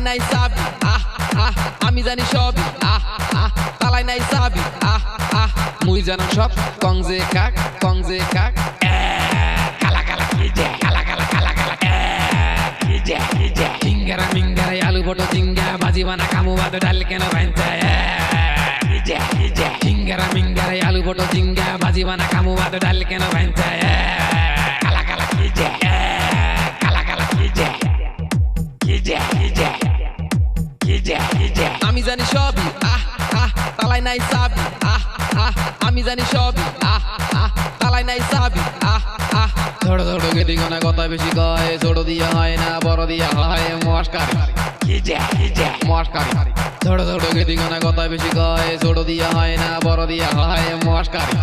নাই চাবি আমি জানি সবই তালাই নাই চাবি মুই জানো সব কংজে কাক কালা কালা কালা কালা কালা কালা চিঙ্গারা মিঙ্গারা আলু বটো চিঙ্গা ভাজি বানা কামু বাদ ডাল কেন ভাইঞ্চা চিঙ্গারা মিঙ্গারা আলু বটো চিঙ্গা ভাজি বানা কামু বাদ ডাল কেন ভাইঞ্চা কালা কালা কালা কালা আমি জানি সবই তালাই নাই চাবি আমি জানি সবই তালাই নাই চাবি ছোট ছোট গেদি গোনা কথা বেশি কয় ছোট দিয়া হয় না বড় দিয়া হয় মস্কারি ছোট ছোট গেদি গোনা কথা বেশি কয় ছোট দিয়া হয় না বড় দিয়া হয় মস্কারি